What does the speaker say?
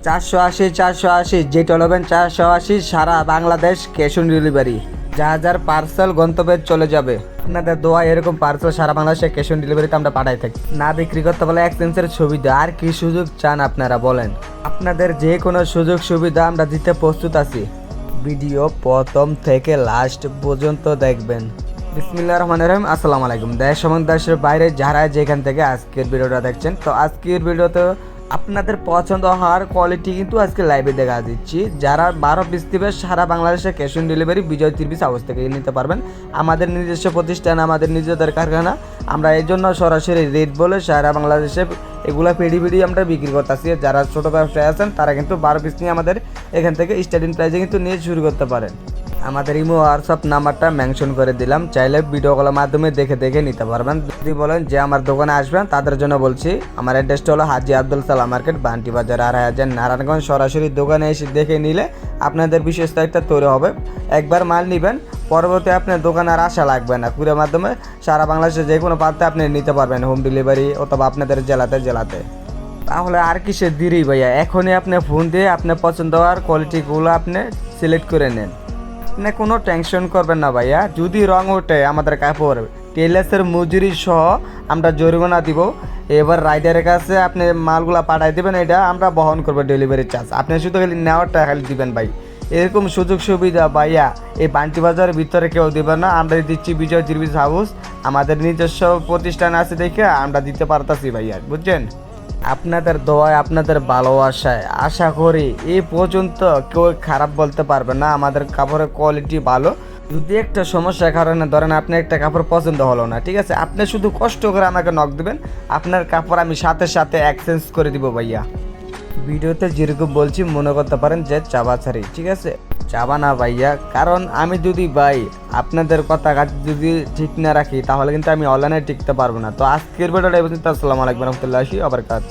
480 480 যেটা নেবেন 480 সারা Bangladesh cash on delivery. যার পার্সেল গন্তব্যে চলে যাবে। আপনাদের দোয়া এরকম পার্সেল সারা বাংলাদেশে ক্যাশ অন ডেলিভারিতে আমরা পাঠাই থাকি। না বিক্রি করতে বলে এক্সচেঞ্জের সুবিধা, আর কি সুযোগ চান আপনারা বলেন? আপনাদের যে কোনো সুযোগ সুবিধা আমরা দিতে প্রস্তুত আছি। ভিডিও প্রথম থেকে লাস্ট পর্যন্ত দেখবেন। বিসমিল্লাহির রহমানির রহিম। আসসালামু আলাইকুম। দেশ এবং দেশের বাইরে যারা যেখান থেকে আজকের ভিডিওটা দেখছেন, তো আজকের ভিডিওতে আপনাদের পছন্দ হওয়ার কোয়ালিটি কিন্তু আজকে লাইভে দেখা দিচ্ছি। যারা 12 পিস দিবে সারা বাংলাদেশে cash on delivery Bijoy 30 house থেকে নিতে পারবেন। আমাদের নিজস্ব প্রতিষ্ঠান, আমাদের নিজেদের কারখানা, আমরা এই জন্য সরাসরি রেট বলে সারা বাংলাদেশে এগুলা পিড়ি আমরা বিক্রি করতেছি। যারা ছোটো ব্যবসায়ী আছেন তারা কিন্তু 12 পিস নিয়ে আমাদের এখান থেকে স্টার্টিং প্রাইসে কিন্তু নিয়ে শুরু করতে পারেন। আমাদের ইমো হোয়াটসঅ্যাপ নাম্বারটা মেনশন করে দিলাম, চাইলে ভিডিও কলের মাধ্যমে দেখে নিতে পারবেন। যদি বলেন যে আমার দোকানে আসবেন, তাদের জন্য বলছি আমার অ্যাড্রেসটা হলো হাজি আব্দুল সালাম মার্কেট, বান্টি বাজার, 2.5 নারায়ণগঞ্জ। সরাসরি দোকানে এসে দেখে নিলে আপনাদের বিশ্বস্ত একটা তৈরি হবে। একবার মাল নেবেন, পরবর্তী আপনার দোকানে আর আসা লাগবে না। কুরিয়ার মাধ্যমে সারা বাংলাদেশে যে কোনো প্রান্তে আপনি নিতে পারবেন, হোম ডেলিভারি অথবা আপনাদের জেলাতে। তাহলে আর কিসের দেরি ভাইয়া, এখনই আপনি ফোন দিয়ে আপনার পছন্দ হওয়ার কোয়ালিটিগুলো আপনি সিলেক্ট করে নেন। আপনি কোনো টেনশন করবেন না ভাইয়া। যদি রং ওঠে আমাদের কাপড় টেলার্সের মজুরি সহ আমরা জরিমানা দিব। এবার রাইডারের কাছে আপনি মালগুলা পাঠাই দেবেন, এটা আমরা বহন করবো ডেলিভারি চার্জ। আপনি শুধু খালি নেওয়ারটা খালি দিবেন ভাই। এরকম সুযোগ সুবিধা ভাইয়া এই বান্টি বাজারের ভিতরে কেউ দেবেন না। আমরা দিচ্ছি বিজয় 30 হাউস, আমাদের নিজস্ব প্রতিষ্ঠান আছে দেখে আমরা দিতে পারতাছি ভাইয়া, বুঝছেন? আপনাদের দোয়ায়, আপনাদের ভালোবাসায় আশা করি এই পর্যন্ত কেউ খারাপ বলতে পারবে না। আমাদের কাপড়ের কোয়ালিটি ভালো। যদি একটা সমস্যার কারণে ধরেন আপনি একটা কাপড় পছন্দ হলো না, ঠিক আছে, আপনি শুধু কষ্ট করে আমাকে নক দেবেন, আপনার কাপড় আমি সাথে এক্সচেঞ্জ করে দিব ভাইয়া। ভিডিওতে যেরকম বলছি মনে করতে পারেন যে চাবা ছাড়ি, ঠিক আছে? চাবা না ভাইয়া, কারণ আমি যদি ভাই আপনাদের কথা যদি ঠিক না রাখি তাহলে কিন্তু আমি অনলাইনে টিকতে পারবো না। তো আজকের ভিডিওটা এই পর্যন্ত। আসসালামু আলাইকুম রহমতুল্লাহি ওয়া বারাকাতুহু।